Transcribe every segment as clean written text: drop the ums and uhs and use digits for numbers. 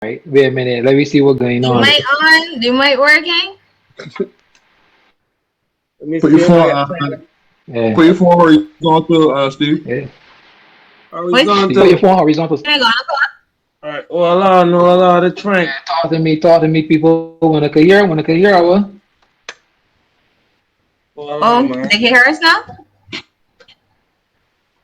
Right. Wait a minute. Let me see what's going The on. mic on? The mic working? Let me Put your see my phone, Yeah. put your phone horizontal, Steve. Yeah. Wait, You put your horizontal. phone horizontal. hang on. All right. Oh Allah, no Allah, the trank. Talk to me. Talk to me. People want to hear. Want to hear. What? Oh Allah, Oh, man. they can hear us now?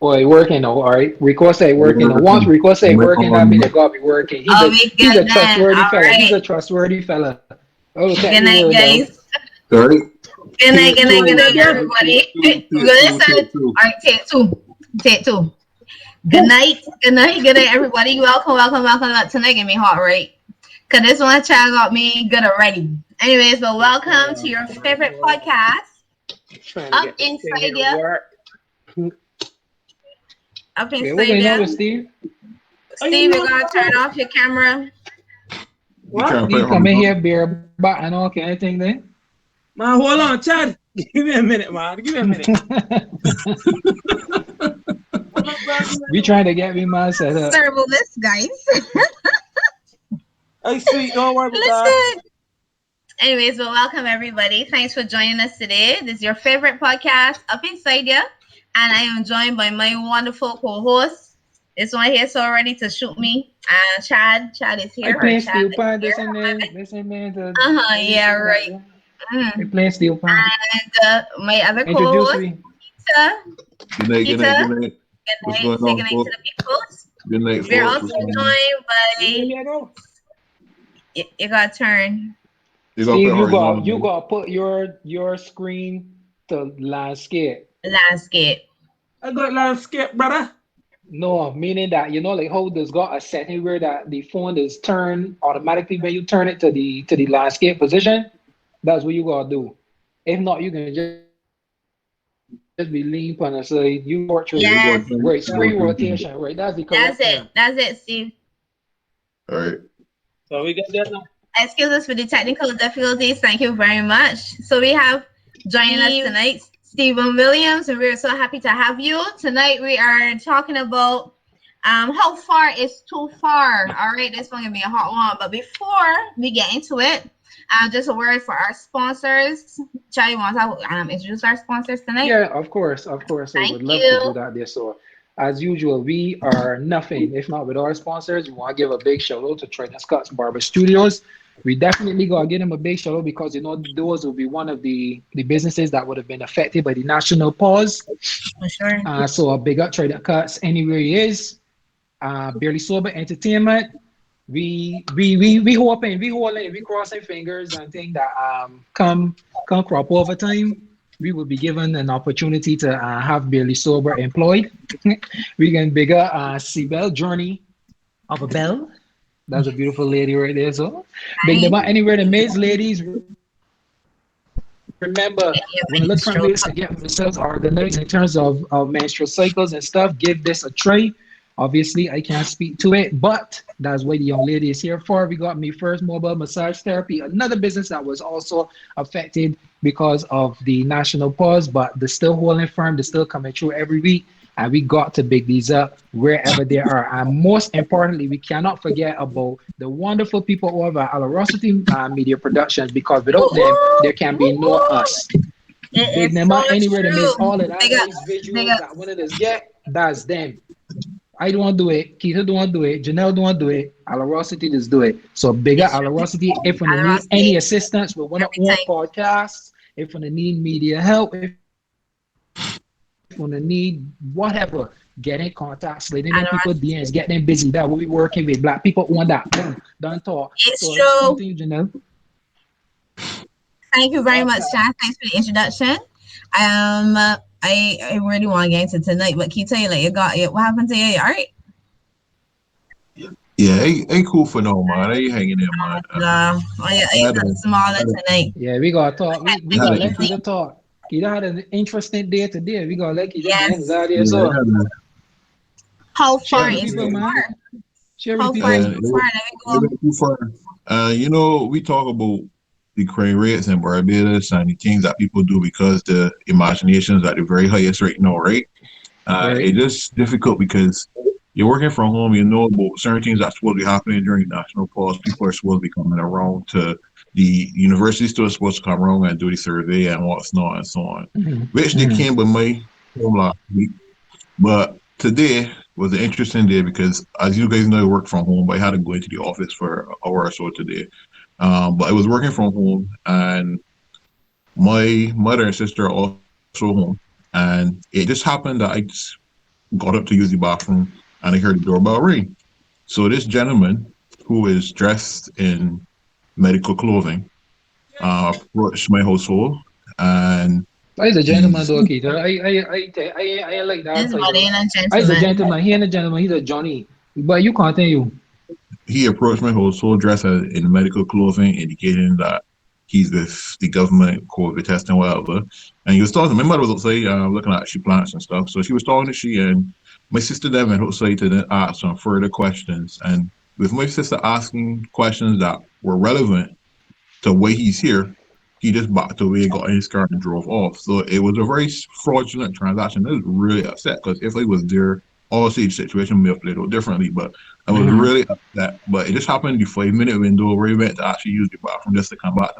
Boy, working now. All right. Rico say working now. Once Working. Rico say Mic working, that means on. it gotta be working. Oh, we He's good a then. trustworthy All fella. He's right. a trustworthy fella. Oh, check Good your night, word though. guys. All right. Good night, good Take night, good two. night, Yeah. everybody. Take We're two. gonna Take two. listen. Take two. All right, take two. Take two. Good night. Good night. Good night, everybody. Welcome, welcome, welcome. Tonight get me hot, right? Cause this one child got me good already. Anyways, so welcome to your favorite podcast, Trying to Up get this thing Inside here to You. work. Up Yeah, what's Inside going on with You. Steve? Are you Steve, you're not? gonna turn off your camera. You What? trying to put it Steve come in here, horizontal? beer back and all kind of thing then. Man, hold on, Chad. Give me a minute, man. Give me a minute. We trying to get me man set up. Servo this, guys. Hey, sweet, don't worry about that. Listen. Anyways, well, welcome everybody. Thanks for joining us today. This is your favorite podcast, Up Inside Ya, and I am joined by my wonderful co-host. This one here so ready to shoot me. Chad. Chad is I here. Or playing Chad steel is pan, here. this and man, the Uh-huh. how you Yeah. say that, Right. yeah. I Mm. playing steel pan. And my other Introduce co-host, me. Peter. Good night. Good night. Peter. Good night. Good What's night. going Say good on, night to folks? the people. Good night, We're folks. also What's going on? joined You hear by. me now? You got turn. You gotta put Steve, it you horizontal. got put your screen to landscape. Landscape. I got landscape, brother. No, meaning that like how there's got a setting where that the phone is turned automatically when you turn it to the landscape position. That's what you gotta do. If not, you can just be lean on the side. You portrait Yeah, right screen Yes. rotation. Right, that's the correct term. That's it. That's it, Steve. all right. So we got that now. Excuse us for the technical difficulties. Thank you very much. So we have joining us tonight, Stephen Williams, and we're so happy to have you. Tonight we are talking about how far is too far. All right, this one gonna be a hot one. But before we get into it, just a word for our sponsors. Charlie wants to introduce our sponsors tonight. Yeah, of course, of course. I Thank would love to you. do that there. So, as usual, we are nothing if not with our sponsors. We want to give a big shout out to Trina Scott's Barber Studios. We definitely gotta give them a big shout out because those will be one of the businesses that would have been affected by the national pause. For sure. So a big up Trina Cuts anywhere he is. Barely Sober Entertainment. We hoping, we holding, we crossing fingers and think that come crop over time, we will be given an opportunity to have Barely Sober employed. We can bigger Sibel Journey of a Bell. That's a beautiful lady right there. So big them out anywhere the maids ladies. Remember, when you look for ways to get themselves organized in terms of menstrual cycles and stuff, give this a try. Obviously, I can't speak to it, but that's what the young lady is here for. We got Me First Mobile Massage Therapy, another business that was also affected because of the national pause, but they're still holding firm. They're still coming through every week, and we got to big these up wherever they are. And most importantly, we cannot forget about the wonderful people over at Alarosity Media Productions, because without them, there can be no us. Big It is them so up anywhere that makes true. all of that Big up. nice Big visuals up. that one of us get, that's them. I don't do it. Keita don't do it. Janelle don't do it. Alarosity just do it. So bigger It's true. Alarosity. If you need any Generosity assistance with one of every our time. podcasts, if you need media help, if you need whatever, get in contact, slid in them people Generosity. DMs, get them busy. That will be working with black people on that. Boom, done talk. It's So let's true. continue, Janelle. Thank you very much, Okay. Chad. Thanks for the introduction. I really want to get into tonight, but can you tell you like you got it? What happened to you? All right. Yeah, ain't cool for no man. Ain't hanging in, man. Oh yeah, I you had got a, smaller had a, tonight. Yeah, we gotta talk. We I had gotta a, let Keita talk. Keita had an interesting day today. We gotta let Keita get his Yes. out here. yeah, So How I share far had with a, the is people, too man. far? Share with the How far people. is yeah, too far? Let me it go. went too far. We talk about the crane rates in Barbados and the things that people do because the imaginations at the very highest right now, right? Right. It's just difficult because you're working from home. You know about certain things that's supposed to be happening during national pause. People are supposed to be coming around to the university still supposed to come around and do the survey and what's not and so on, Mhm. which they Mhm. came by my home last week. But today was an interesting day because, as you guys know, I work from home, but I had to go into the office for an hour or so today. But I was working from home, and my mother and sister are also home. And it just happened that I just got up to use the bathroom and I heard the doorbell ring. So this gentleman, who is dressed in medical clothing, approached my household, and He's a gentleman, he's though, Keith. I like that This body title. and a He's a gentleman. gentleman. He ain't a gentleman. He's a Johnny. But you continue. he approached my household dressed in medical clothing, indicating that he's with the government COVID testing, whatever. And he was talking. My mother was outside looking at she plants and stuff. So she was talking to she, and my sister then went outside to then ask some further questions. And with my sister asking questions that were relevant to why he's here, he just backed away, got in his car, and drove off. So it was a very fraudulent transaction. I was really upset because if I was there, obviously the situation may have played out differently, but I was Mhm. really upset. But it just happened the 5 minute window where I went to actually use the bathroom just to come back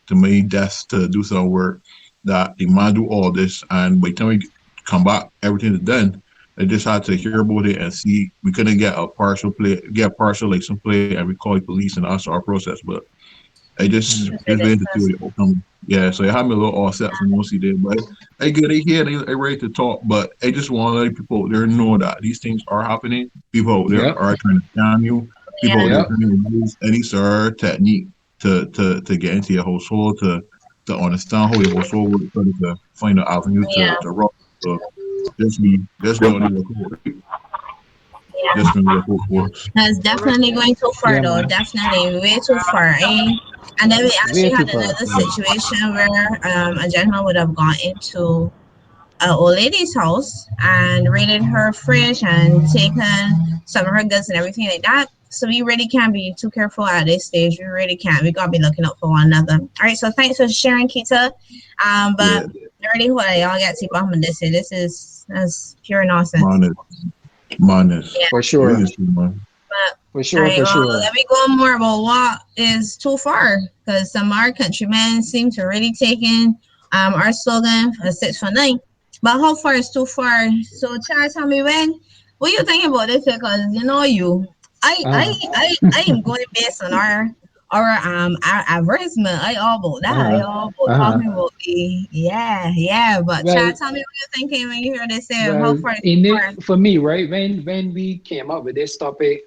to my desk to do some work. That the man do all this, and by the time we come back, everything is done. I just had to hear about it and see we couldn't get a partial license plate, and we called the police and asked our process. But I just That's waited to see ridiculous. what the outcome. Yeah, so I had me a little all set for most of the day, but I get it here, I ready to talk, but I just want to let people out there know that these things are happening. People out there Yep. are trying to scam you. People out Yeah. there Yep. trying to use any sort of technique to get into your household, to understand how your household works, trying to find an avenue Yeah. to rob. So just don't need to Yeah. just gonna look for us. That's definitely going too far, Yeah, though. man. Definitely way too far. Eh? And then we Way actually too had far. another situation where a gentleman would have gone into an old lady's house and raided her fridge and taken some of her goods and everything like that. So we really can't be too careful at this stage. We really can't. We gotta be looking out for one another. All right. So thanks for sharing, Kita. Yeah, But already what y'all get to on this here. This is that's pure nonsense. madness. Yeah. For sure. Really, man. But For all sure. right, For well, sure. let me go on more about what is too far because some of our countrymen seem to really take in our slogan for 6 for 9. But how far is too far? So, Charles, tell me what you think about this? Because you know Uh-huh. I am going based on our advertisement. I all about that. I Uh-huh. all about Uh-huh. talking about the yeah. But Well, Charles, tell me what you thinking when you hear this. Say how well, far is in too far? it for me, right? When we came up with this topic,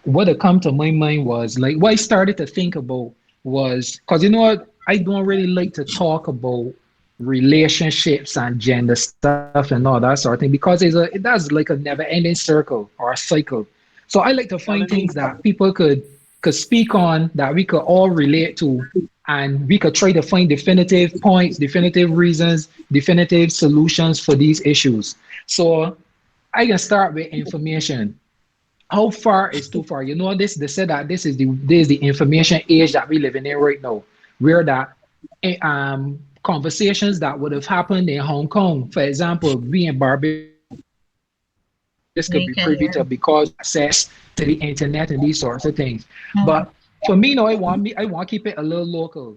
what had come to my mind was like what I started to think about was because you know what, I don't really like to talk about relationships and gender stuff and all that sort of thing because that's like a never ending circle or a cycle. So I like to find things that people could speak on that we could all relate to and we could try to find definitive points, definitive reasons, definitive solutions for these issues. So I can start with information. How far is too far? You know this. They said that this is the information age that we live in right now, where that conversations that would have happened in Hong Kong, for example, we in Barbados could be You can privy to hear. because access to the internet and these sorts of things. Mhm. But for me, no, I want to keep it a little local.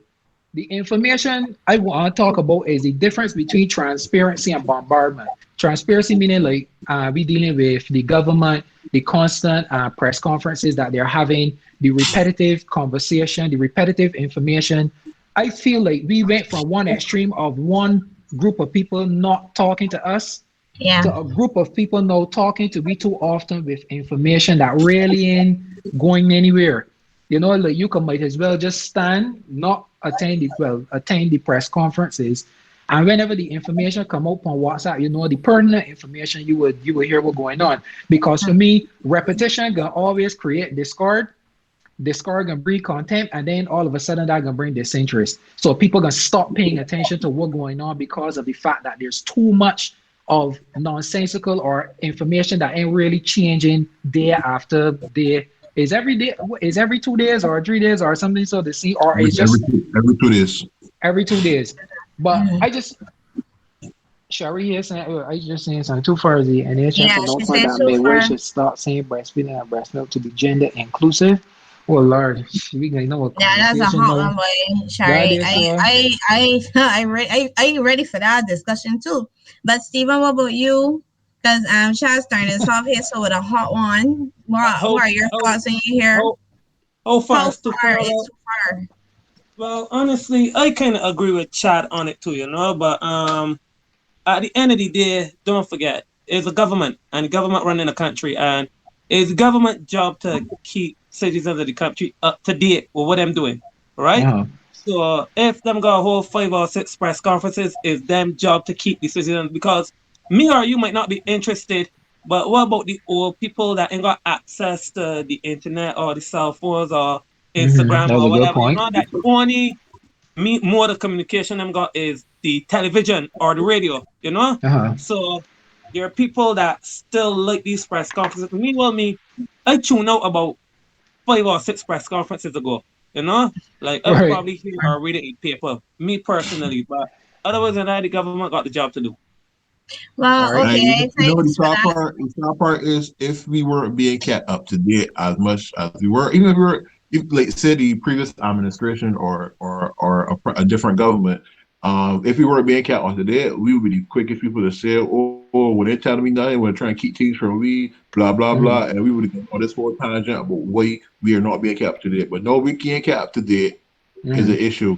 The information I want to talk about is the difference between transparency and bombardment. Transparency meaning like we dealing with the government, the constant press conferences that they're having, the repetitive conversation, the repetitive information. I feel like we went from one extreme of one group of people not talking to us Yeah. to a group of people now talking to me too often with information that really ain't going anywhere. You know, like you can might as well just stand, not attend the press conferences. And whenever the information come up on WhatsApp, you know, the pertinent information you would hear what's going on. Because for me, repetition can always create discord gonna breed contempt, and then all of a sudden that gonna bring disinterest. So people gonna stop paying attention to what's going on because of the fact that there's too much of nonsensical or information that ain't really changing day after day. Is every day is every 2 days or 3 days or something so to see, or Every is every just two, every 2 days. every 2 days. But Mhm. I just Sherry here saying, I just saying something too far. The NHS Yeah, and she also said that so midwife far. should start saying breastfeeding and breast milk to be gender inclusive. Oh Lord, we gonna know what Yeah, that's a conversation hot now. one, boy. God Sorry, is I ready for that discussion too. But Stephen, what about you? Because Shad's starting us off here, so with a hot one. What How are your how thoughts when you hear how how far how is too far far? is Well, too far? well, honestly, I kind of agree with Chad on it too, you know. But at the end of the day, don't forget, it's a government and the government running a country, and it's the government job to keep citizens of the country up to date with what I'm doing, right? uh-huh. So if them got a whole 5 or 6 press conferences, it's them job to keep the citizens because me or you might not be interested, but what about the old people that ain't got access to the internet or the cell phones or Instagram That's or a good whatever? You point. know that only me more the communication them got is the television or the radio, you know? Uh-huh. So there are people that still like these press conferences. Meanwhile, me, I tune out about 5 or 6 press conferences ago, you know? Like I would Right. probably hear or read a paper, me personally, but otherwise than that, the government got the job to do. All Well, right. okay, You know what thanks for that. the sad part is if we weren't being kept up to date as much as we were, even if we were, if, like say the previous administration or a different government, if we weren't being kept up to date, we would be the quickest people to say, when they're telling me nothing, we're trying to keep things from we, blah blah Mhm. blah, and we would have gone on this whole tangent about why we are not being kept up to date. But no, we can't kept up to date is an Mhm. issue.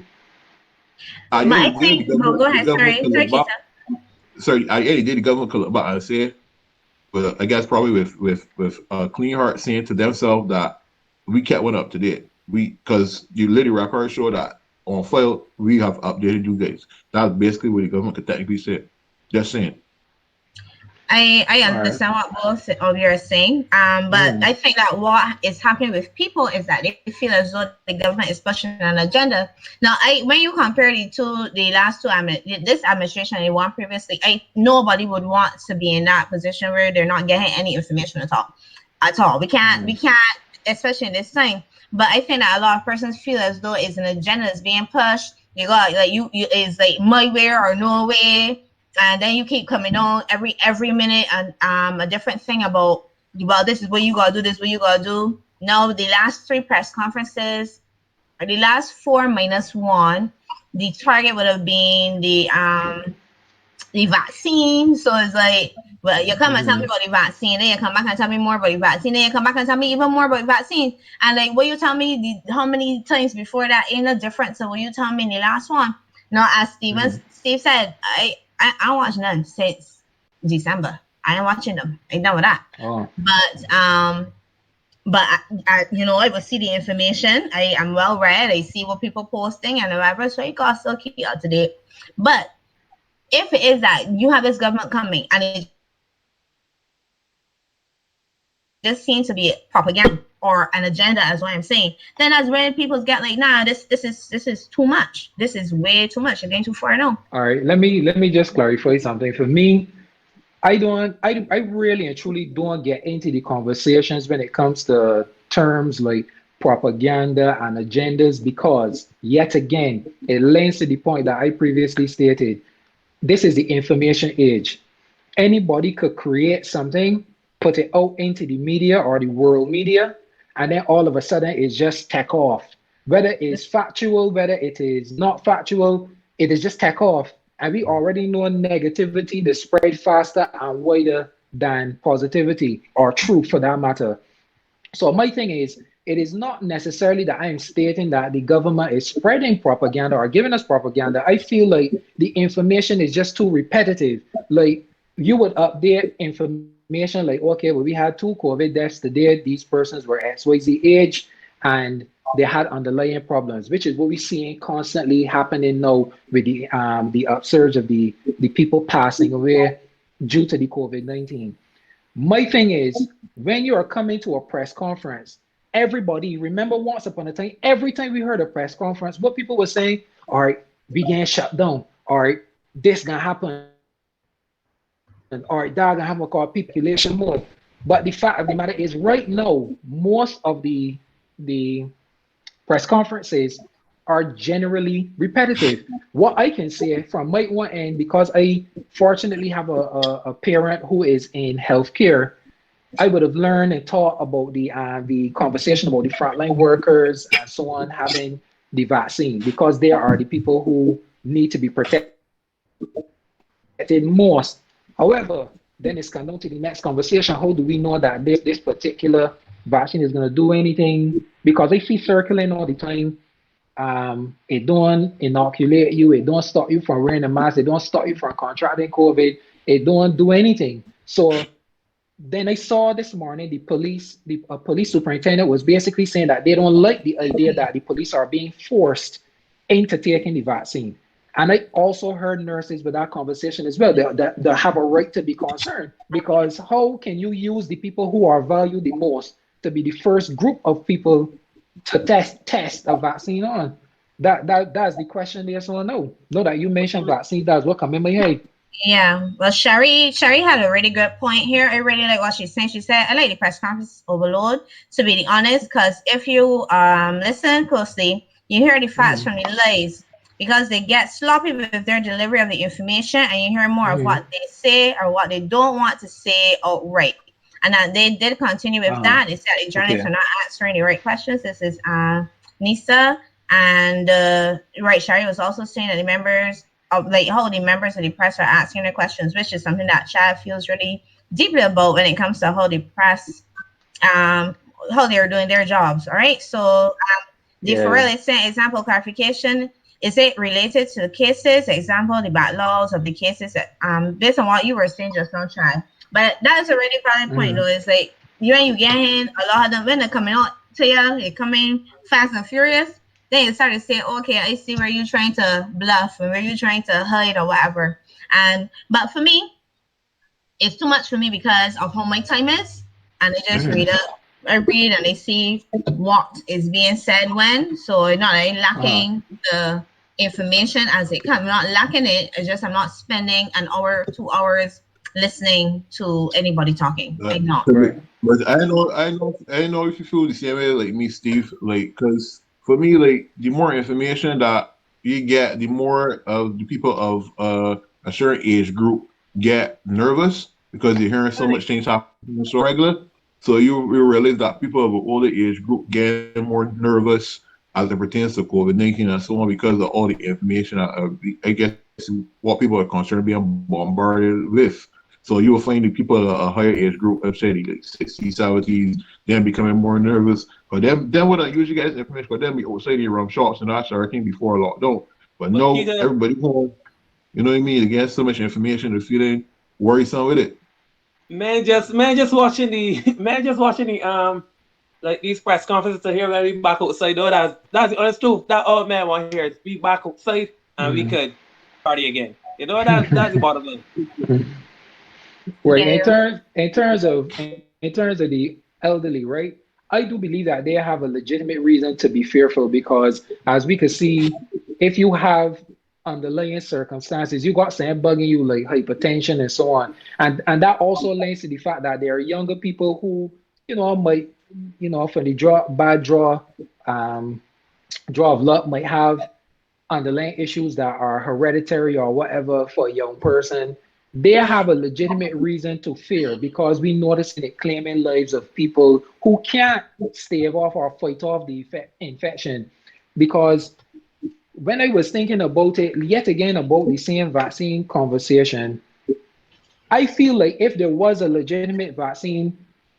At the But end I of the day, think, well, go the ahead. government Sorry, could sorry, have Keita. sorry, I yeah, did the government could but I said, but I guess probably with a clean heart saying to themselves that we kept one up to date. We because you literally record show that on file we have updated you guys. That's basically what the government could technically say. Just saying. I All right. understand what both of you are saying, but Mhm. I think that what is happening with people is that they feel as though the government is pushing an agenda. Now, when you compare the last two, this administration and the one previously, nobody would want to be in that position where they're not getting any information at all. At all, we Mhm. can't, especially in this time. But I think that a lot of persons feel as though it's an agenda is being pushed. You got like you is like my way or no way, and then you keep coming on every minute and a different thing about well, this is what you gotta do, this is what you gotta do. No, the last three press conferences or the last four minus one, the target would have been the vaccine. So it's like, well, you come and tell me Mhm. about the vaccine, then you come back and tell me more about the vaccine, then you come back and tell me even more about the vaccine. And like, what you tell me how many times before that ain't no different to what you tell me in the last one. Now, as Mhm. Steve said, I watched none since December. I ain't watching them. I know that. Oh. But I will see the information. I am well read. I see what people posting and whatever. So you gotta still keep up to date. But if it is that you have this government coming and it just seems to be propaganda or an agenda, as what I'm saying, then as when people get like, nah, this is too much. This is way too much. You're going too far now. All right. Let me just clarify something. For me, I really and truly don't get into the conversations when it comes to terms like propaganda and agendas because yet again it lends to the point that I previously stated. This is the information age. Anybody could create something, put it out into the media or the world media, and then all of a sudden it just take off. Whether it's factual, whether it is not factual, it is just take off. And we already know negativity to spread faster and wider than positivity or truth for that matter. So my thing is, it is not necessarily that I'm stating that the government is spreading propaganda or giving us propaganda. I feel like the information is just too repetitive. Like you would update information like, okay, well, we had 2 COVID deaths today. These persons were XYZ age and they had underlying problems, which is what we're seeing constantly happening now with the upsurge of the people passing away due to the COVID-19. My thing is, when you are coming to a press conference, everybody remember once upon a time, every time we heard a press conference, what people were saying, all right, we getting shut down, all right, this gonna happen, all right, that gonna happen, called people speculation mode. But the fact of the matter is, right now, most of the press conferences are generally repetitive. What I can say from my one end, because I fortunately have a parent who is in healthcare, I would have learned and taught about the conversation about the frontline workers and so on having the vaccine, because they are the people who need to be protected most. However, then it's come down to the next conversation. How do we know that this particular vaccine is going to do anything? Because I see circling all the time. It don't inoculate you. It don't stop you from wearing a mask. It don't stop you from contracting COVID. It don't do anything. So then I saw this morning the police superintendent was basically saying that they don't like the idea that the police are being forced into taking the vaccine. And I also heard nurses with that conversation as well. They have a right to be concerned, because how can you use the people who are valued the most to be the first group of people to test a vaccine on? That's the question there. So no that you mentioned vaccine, that's what come in my head. Yeah, well, Sherry had a really good point here. I really like what she's saying. She said, I like the press conference overload, to be honest, because if you listen closely, you hear the facts from the lies, because they get sloppy with their delivery of the information, and you hear more of what they say or what they don't want to say outright. And they did continue with that. They said the journalists are not answering the right questions. This is Nisa. And right, Sherry was also saying that the members of how the members of the press are asking their questions, which is something that Chad feels really deeply about when it comes to how the press, how they're doing their jobs. All right. So the Pharrell is saying, example clarification, is it related to the cases? Example, the backlogs of the cases that, based on what you were saying just now, Chad. But that's a really valid point, though. It's like when you get in, a lot of them, when they're coming out to you, they're coming fast and furious. Then you start to say, okay, I see where you're trying to bluff and where you're trying to hide or whatever. But for me, it's too much for me because of how my time is. And I just read and I see what is being said when. So I'm not lacking the information as it comes. I'm not lacking it. It's just I'm not spending an hour, 2 hours listening to anybody talking. I'm not. But I know if you feel the same way like me, Steve. Like, because for me, like, the more information that you get, the more of the people of a certain age group get nervous because you're hearing so much things happening so regular. So you realize that people of an older age group get more nervous as it pertains to COVID-19 and so on because of all the information. I guess what people are concerned being bombarded with. So you will find the people at a higher age group, let's say like 60s, 70s, then becoming more nervous. But then what I usually get information, but then we outside the around shops and that sort of thing before lockdown. But no, everybody home, you know what I mean? They get so much information, they're feeling worrisome with it. Man, just watching the like these press conferences to hear that we back outside. Though that's the honest truth. That old man want to hear is be back outside and we could party again. You know that's the bottom line. Well, in terms of the elderly, right? I do believe that they have a legitimate reason to be fearful because, as we can see, if you have underlying circumstances, you got something bugging you like hypertension and so on, and that also links to the fact that there are younger people who, might, for the bad draw of luck, might have underlying issues that are hereditary or whatever for a young person. They have a legitimate reason to fear because we notice it claiming lives of people who can't stave off or fight off the infection. Because when I was thinking about it, yet again, about the same vaccine conversation, I feel like if there was a legitimate vaccine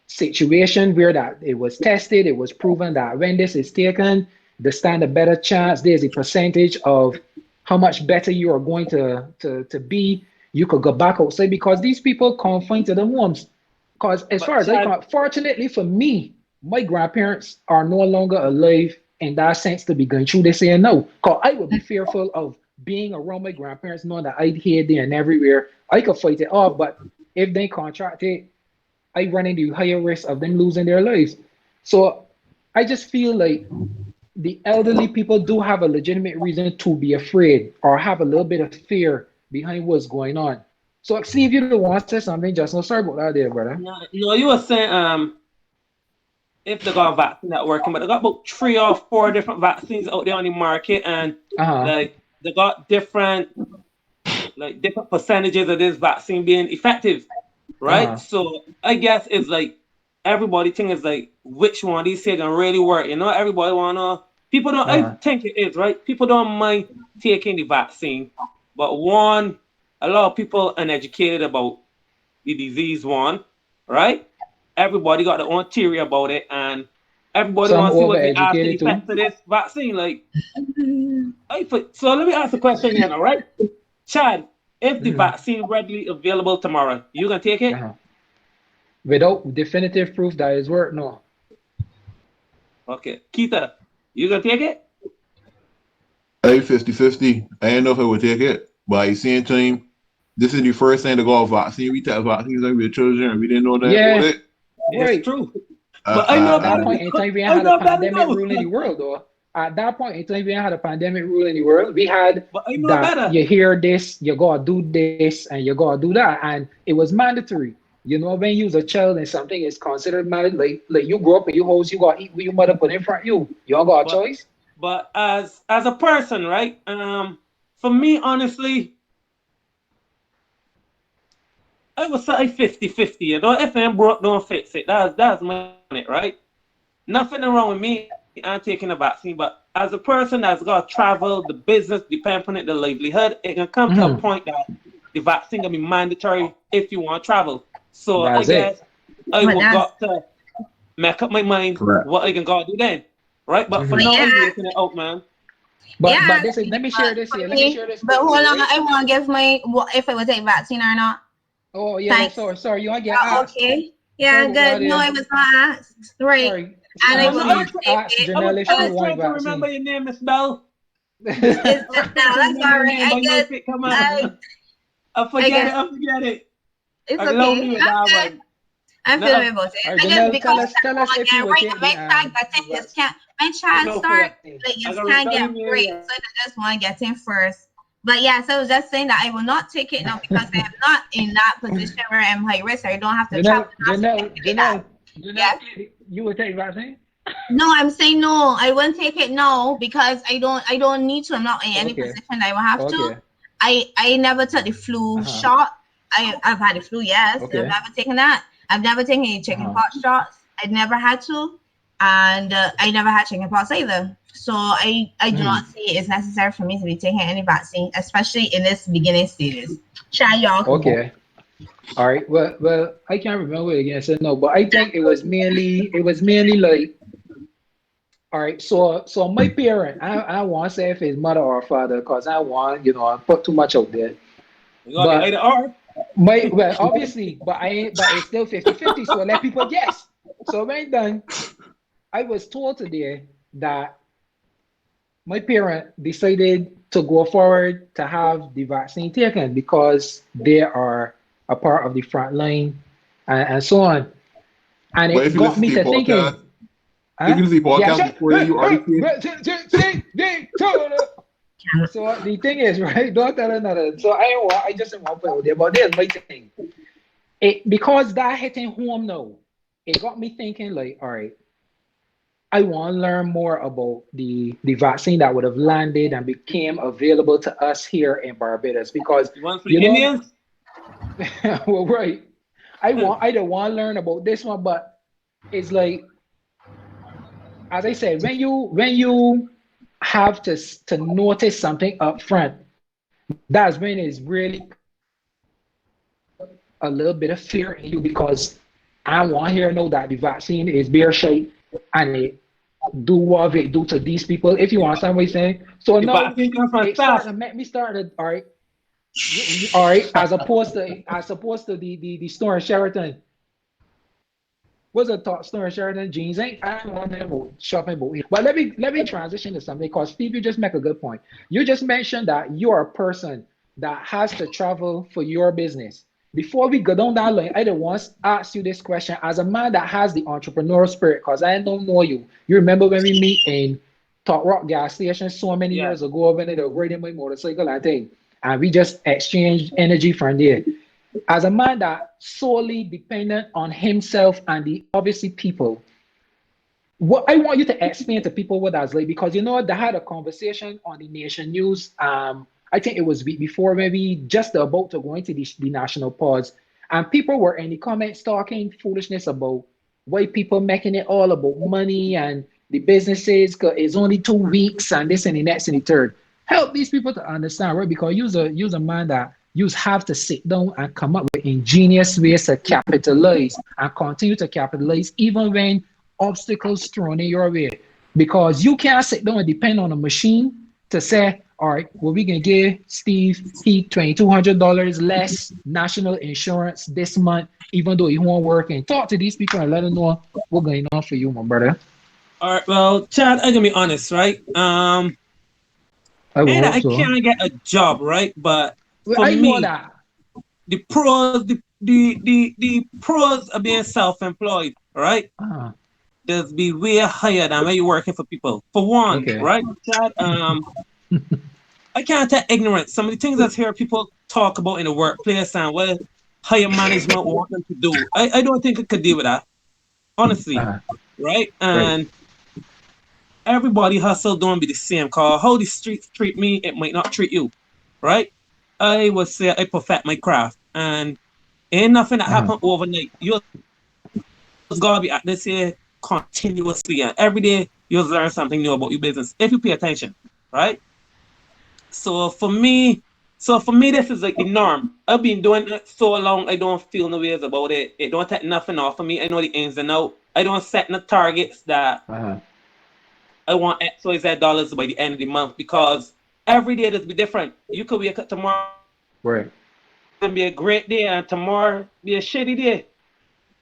situation where that it was tested, it was proven that when this is taken, they stand a better chance, there's a percentage of how much better you are going to be. You could go back outside because these people confined to their homes. Because as far as I can, fortunately for me, my grandparents are no longer alive in that sense to be going through this saying no. Because I would be fearful of being around my grandparents, knowing that I'd here, there, and everywhere. I could fight it off, but if they contract it, I run into higher risk of them losing their lives. So I just feel like the elderly people do have a legitimate reason to be afraid or have a little bit of fear behind what's going on. So Steve, you don't want to say something, just no sorry about that there, brother. No, you were saying if they got a vaccine not working, but they got about 3 or 4 different vaccines out there on the market, and like they got different percentages of this vaccine being effective, right? So I guess it's like everybody think is like which one of these things gonna really work. You know, everybody wanna. People don't. I think it is right. People don't mind taking the vaccine, but one, a lot of people uneducated about the disease. One, right? Everybody got their own theory about it, and everybody wants to see what the after effects of this vaccine. Like, so let me ask a question again, all right? Chad, if the vaccine readily available tomorrow, you gonna take it? Without definitive proof that it's work, no. Okay. Keita, you gonna take it? Hey, 50-50. I ain't know if I would take it, but at the same time, this is the first thing to go off vaccine. We take vaccines like we're children, and we didn't know that about it. It's true. But I know at that point in time, we had a pandemic rule in the world, though. At that point in time, we had a pandemic rule in the world. We had that you hear this, you gotta do this, and you gotta do that, and it was mandatory. You know, when you're a child and something is considered mandatory, like you grow up in your house, you gotta eat what your mother put in front of you. You don't got a choice. But as a person, right? For me, honestly, I would say 50-50. You know, if I'm broke, don't fix it. That's my it, right? Nothing wrong with me. I'm taking a vaccine, but as a person that's got to travel, the business depends on it, the livelihood, it can come to a point that the vaccine can be mandatory if you want to travel. So I guess I will got to make up my mind what I can go do then, right? But for now, I'm making it out, man. But this is, let me share this here. But hold on, I want to give my if I would take vaccine or not. Oh yeah, sorry. You want to get asked? Okay. Yeah, good. No, I was not asked. Right. Sorry. And I will not take it. I was trying to remember your name, Miss Bell. It's Miss Bell. That's all right. I forget it. It's okay. I feel it about it. I guess because tell us if you would take my child start, like you can't get break, so I just want to get in first. But yes, I was just saying that I will not take it now because I am not in that position where I'm high risk. I don't have to travel. You would take vaccine? No, I'm saying no. I wouldn't take it now because I don't need to. I'm not in any position I will have to. I never took the flu shot. I've had the flu, yes. I've never taken that. I've never taken any chickenpox shots. I never had to, and I never had chickenpox either. So I do not see it's necessary for me to be taking any vaccine, especially in this beginning stages. Try y'all. Okay. All right. Well, I can't remember it again. So no, but I think it was mainly like. All right. So my parent, I want to say if it's mother or father, because I want I put too much out there. But either or. Well, obviously, but it's still 50-50. So let people guess. So when done, I was told today that my parent decided to go forward to have the vaccine taken because they are a part of the front line and so on. And it got me to thinking. You can see podcast before you already So the thing is, right? Don't tell another. So I just want to put it there, but there's my thing. Because that hitting home now, it got me thinking like, all right, I want to learn more about the vaccine that would have landed and became available to us here in Barbados because Indians? Well, right. I don't want to learn about this one, but it's like, as I said, when you have to notice something up front, that's when it's really a little bit of fear in you because I want to know that the vaccine is bear shaped and it do what it do to these people. If you understand what I'm saying, so now it started to make me started. All right. As opposed to the store in Sheraton. What's a thought store in Sheraton jeans? I don't want to shopping about it. But let me transition to something because Steve, you just make a good point. You just mentioned that you're a person that has to travel for your business. Before we go down that line, I want to ask you this question as a man that has the entrepreneurial spirit, because I don't know you. You remember when we meet in Talk Rock gas station so many years ago when they were riding my motorcycle and thing, and we just exchanged energy from there. As a man that solely dependent on himself and the obviously people, what I want you to explain to people what that's like, because you know they had a conversation on the Nation News. I think it was week before, maybe just about to go into the national pause, and people were in the comments talking foolishness about why people making it all about money and the businesses. 'Cause it's only 2 weeks and this and the next and the third. Help these people to understand, right? Because use a man that you have to sit down and come up with ingenious ways to capitalize and continue to capitalize even when obstacles thrown in your way, because you can't sit down and depend on a machine to say, all right, well, we can give Steve he $2,200 less national insurance this month, even though he won't work. And talk to these people and let them know what's going on for you, my brother. All right, well, Chad, I'm gonna be honest, right? I will And hope I so. can't get a job, right? But Well, for I know me, that. the pros, the pros of being self-employed, right? Uh, There's be way higher than when you're working for people. For one, okay. right, Chad? I can't take ignorance. Some of the things that hear people talk about in the workplace and what higher management want them to do. I don't think I could deal with that, honestly, Uh, right? right. And everybody hustle don't be the same. Cause how the streets treat me, it might not treat you, right? I would say I perfect my craft, and ain't nothing that Uh, happen overnight. You just gotta be at this here continuously, and every day you'll learn something new about your business if you pay attention, right? So for me, this is like the norm. I've been doing it so long, I don't feel no ways about it. It don't take nothing off of me. I know the ins and out. I don't set no targets that uh, I want X, Y, Z dollars by the end of the month, because every day does be different. You could wake up tomorrow right. and be a great day, and tomorrow be a shitty day,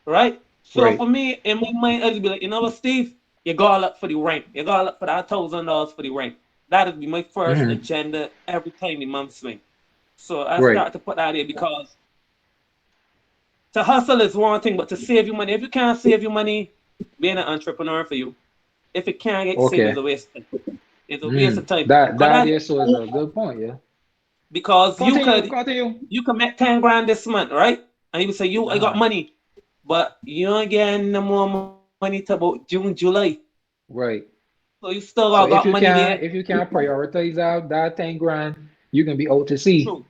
right? So Right. for me, in my mind, I'd be like, you know what, Steve? You gotta look for the rank. You gotta look for that $1,000 for the rank. That'd be my first Hmm. agenda every time the month swing. So I Right. start to put that in, because to hustle is one thing, but to save your money, if you can't save your money, being an entrepreneur for you. If it can't get saved, it's Okay. a waste. It's a waste of Mm. time. That Cause that that's is so is a good point. Yeah. because you Continue. could Continue. you could make 10 grand this month, right? And you would say, I got Uh-huh. money, but you ain't getting no more money till about June, July. Right. So you still So got money there. if you can prioritize out that 10 grand, you can be out to sea. True.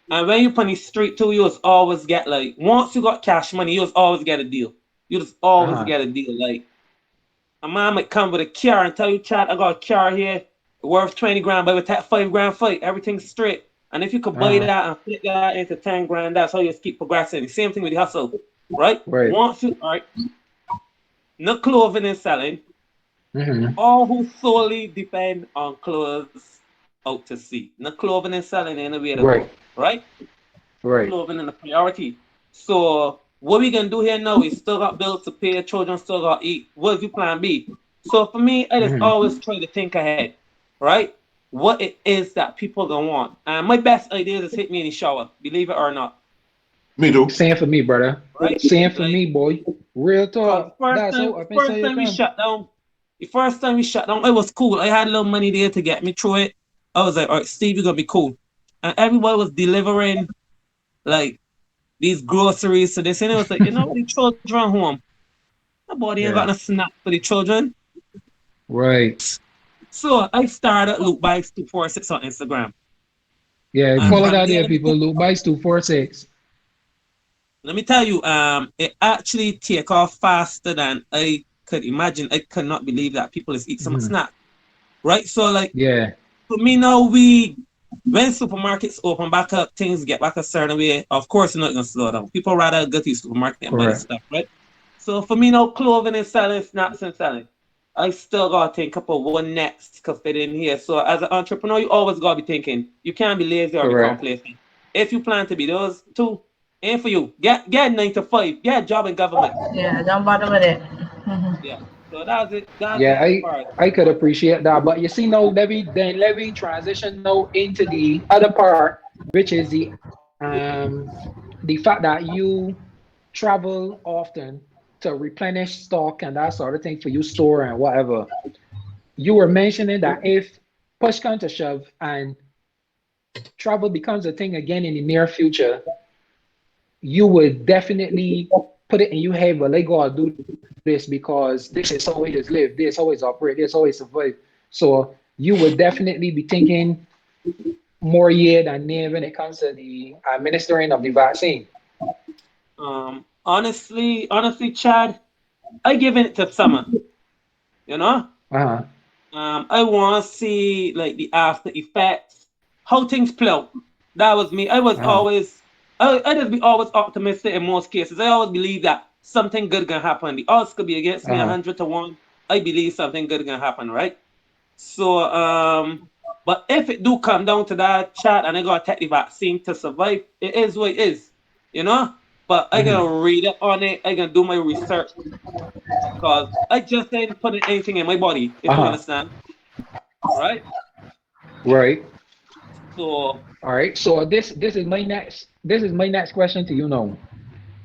And when you put the street too, you just always get like, once you got cash money, you just always get a deal. You just always Uh-huh. get a deal. Like a man might come with a car and tell you, Chad, I got a car here worth 20 grand, but with that 5 grand fight, everything's straight. And if you could buy Uh-huh. that and flip that into 10 grand, that's how you just keep progressing. The same thing with the hustle, right? Right. Once you, all right, no clothing and selling, Mm-hmm. all who solely depend on clothes out to sea. No clothing and selling ain't a way to Right. go, right? Right. Clothing and the priority. So what we gonna do here now is still got bills to pay, children still got to eat. What's your plan B? So for me, I just Mm-hmm. always try to think ahead, right? What it is that people gonna want. And my best idea is hit me in the shower, believe it or not, Me too. Same for me, brother. right? Same for Like, me, boy. Real cause talk. That's how up inside first you time we come. shut down, the first time we shut down, it was cool. I had a little money there to get me through it. I was like, all right, Steve, you're gonna be cool. And everybody was delivering like these groceries. So they said it was like, the children home. Nobody ain't got Yeah. no snack for the children. Right. So I started Loop Bikes 246 on Instagram. Yeah. And Follow from that there, there, people. Look, Bikes 246. let me tell you, it actually take off faster than I could imagine. I could not believe that people is eat some Mm-hmm. snack. Right? So like Yeah. for me now, when supermarkets open back up, things get back a certain way. Of course, you're not gonna slow down. People rather go to the supermarket and buy the Correct. stuff, right? So for me now, clothing and selling, snacks and selling, I still gotta think about what next could fit in here. So as an entrepreneur, you always gotta be thinking. You can't be lazy or be Correct. complacent. If you plan to be those two, ain't for you. Get 9 to 5. Get a job in government. Yeah, don't bother with it. Yeah. So that's it. That's Yeah, it as far as I could appreciate that. But you see now, let me transition now into the other part, which is the fact that you travel often to replenish stock and that sort of thing for you store and whatever. You were mentioning that if push comes to shove and travel becomes a thing again in the near future, you would definitely put it in your head, well, they gotta do this because this is how we just live, this always operate, this always survive. So you would definitely be thinking more year than near when it comes to the administering of the vaccine. Honestly, Chad, I give it to summer. You know, Uh-huh. I want to see like the after effects, how things play out. That was me. I was Uh-huh. always, I just be always optimistic in most cases. I always believe that something good can happen. The odds could be against me Uh-huh. 100 to 1. I believe something good can happen, right? So, but if it do come down to that chat and I gotta take the vaccine to survive, it is what it is, you know. But I Mhm. gonna read it on it. I gonna do my research because I just ain't putting anything in my body, if you Uh-huh. understand, right? Right. So, All right. So this is my next question to you now.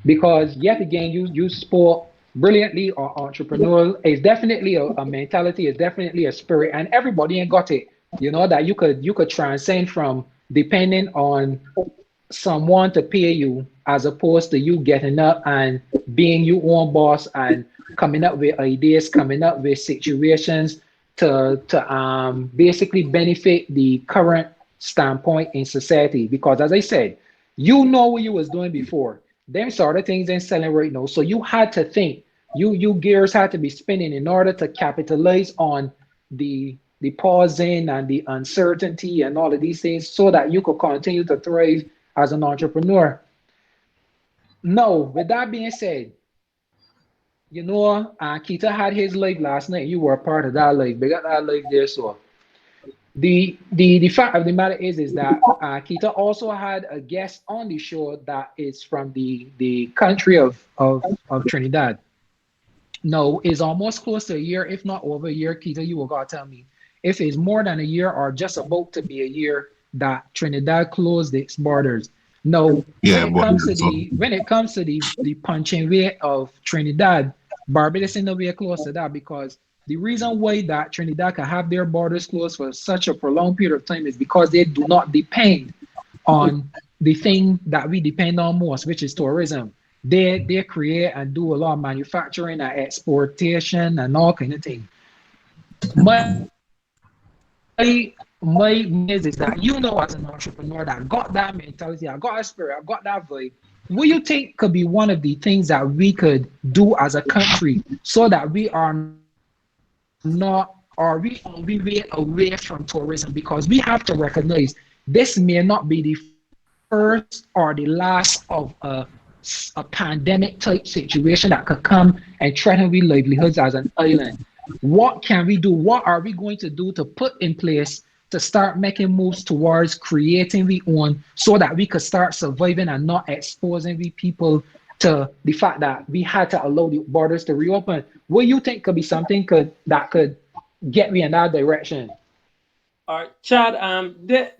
Because yet again, you spoke brilliantly or entrepreneurial. It's definitely a mentality, it's definitely a spirit, and everybody ain't got it. You know that you could transcend from depending on someone to pay you as opposed to you getting up and being your own boss and coming up with ideas, coming up with situations to basically benefit the current standpoint in society. Because as I said, you know what you was doing before. Them sort of things ain't selling right now. So you had to think. You gears had to be spinning in order to capitalize on the pausing and the uncertainty and all of these things so that you could continue to thrive as an entrepreneur. No, with that being said, Keita had his live last night. You were a part of that live. They got that live there. So the fact of the matter is that Keita also had a guest on the show that is from the country of Trinidad. No, it's almost close to a year, if not over a year. Keita, you will gotta tell me if it's more than a year or just about to be a year that Trinidad closed its borders. No, when Yeah, it but comes to the punching weight of Trinidad, Barbados is nowhere close to that because the reason why that Trinidad can have their borders closed for such a prolonged period of time is because they do not depend on the thing that we depend on most, which is tourism. They create and do a lot of manufacturing and exportation and all kind of things. My my is that as an entrepreneur that got that mentality, I got that spirit, I got that vibe. What you think could be one of the things that we could do as a country so that we are not or we way away from tourism because we have to recognize this may not be the first or the last of a pandemic type situation that could come and threaten we livelihoods as an island. What can we do? What are we going to do to put in place to start making moves towards creating we own so that we could start surviving and not exposing we people to the fact that we had to allow the borders to reopen? What do you think could be something that could get me in that direction? all right, Chad,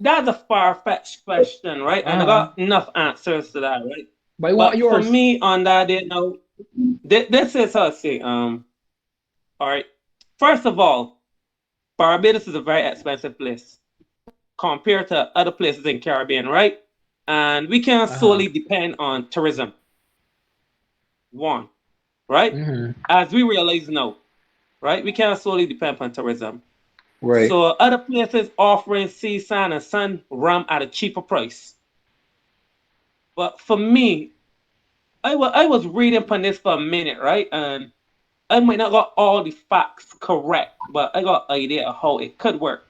that's a far-fetched question, right? And I Uh-huh. got enough answers to that, right? But I want But for yours. me, on that, you know, this is how I say, all right. First of all, Barbados is a very expensive place compared to other places in Caribbean, right? And we can't Uh-huh. solely depend on tourism. One, right? Mm-hmm. As we realize now, right? We can't solely depend on tourism. Right. So other places offering sea sand and sun rum at a cheaper price. But for me, I was reading upon this for a minute, right? And I might not got all the facts correct, but I got an idea of how it could work.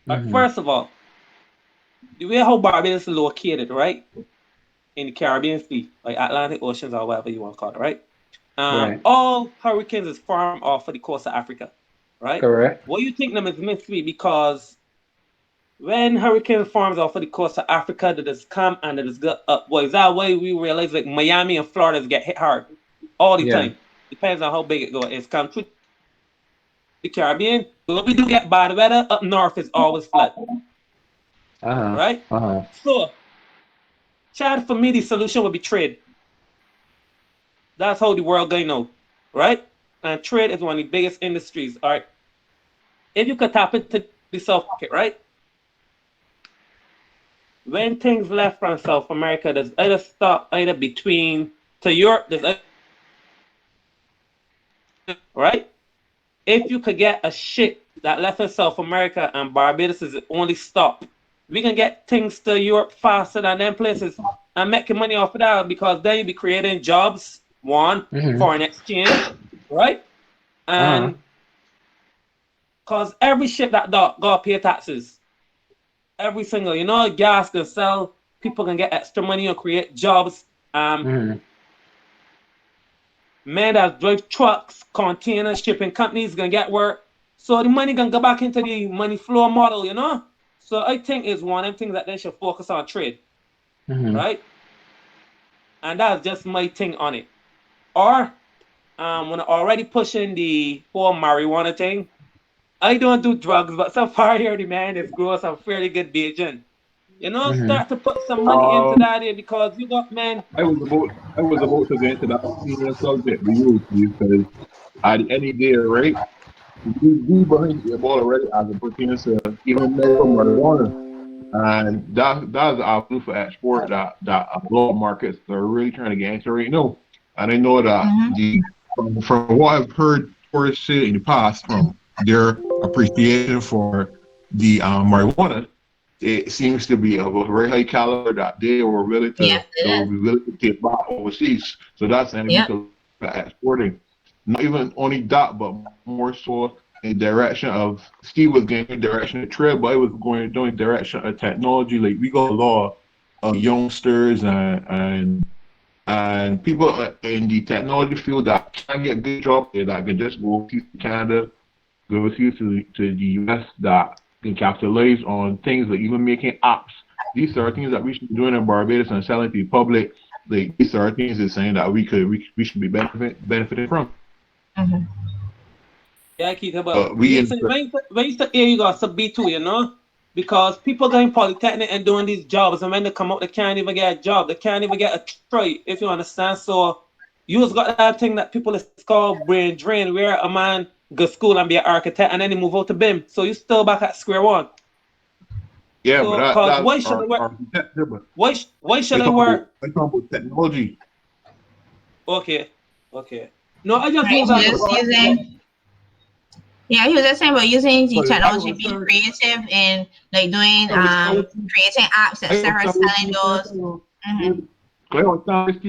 Mm-hmm. First of all, the way how Barbados is located, right? In the Caribbean Sea, like Atlantic Oceans or whatever you want to call it, right? Right. All hurricanes is farmed off of the coast of Africa, right? Correct. What you think them is mystery because when hurricane forms off of the coast of Africa, that is come and that is go up. Well, is that way we realize like Miami and Florida get hit hard all the Yeah. time. Depends on how big it goes. It's come through the Caribbean. But we do get bad weather, up north is always flood, Uh-huh. right? Uh-huh. So, Chad, for me, the solution would be trade. That's how the world going now, right? And trade is one of the biggest industries. All right. If you could tap into the South market, right? When things left from South America, there's either stop either between to Europe, right? If you could get a ship that left in South America and Barbados is the only stop, we can get things to Europe faster than them places and making money off of that because then you'll be creating jobs, foreign exchange, right? And because every ship that got to pay taxes, every single, gas can sell, people can get extra money and create jobs. Men that drive trucks, containers, shipping companies gonna get work. So the money gonna go back into the money flow model, So I think it's one of them things that they should focus on trade, right? And that's just my thing on it. Or when I already pushing the whole marijuana thing, I don't do drugs, but so far here the man is growing some fairly good Beijing. Start to put some money into that here because you got men. I was about to get into that senior subject with you because at the end of the day, right? We behind the ball already as it pertains to even medical marijuana. And that's our proof for export that a lot of markets are really trying to get into right now. And I know that from what I've heard tourists say in the past from their appreciation for the marijuana, it seems to be of a very high caliber that they were willing to be willing to take back overseas. So that's an exporting. Not even only that, but more so in direction of Steve was going in direction of trade, but I was going in direction of technology. Like we got a lot of youngsters and people in the technology field that can get good jobs there that can just go to Canada, go overseas to the US that can capitalize on things like even making apps. These are things that we should be doing in Barbados and selling to the public. Like these are things that's saying that we should be benefiting from. Yeah, Keith, but when you say you got sub B2, because people going polytechnic and doing these jobs, and when they come out, they can't even get a job. They can't even get a try, if you understand. So you just got that thing that people is called brain drain, where a man go to school and be an architect, and then he move out to BIM. So you still back at square one. Yeah, so, but that's why should it work? Why should it work? I talk about technology. Okay. No, I just use that. Yeah, he was just saying about using the technology, being creative and like doing creating apps, etc., selling those. A lot of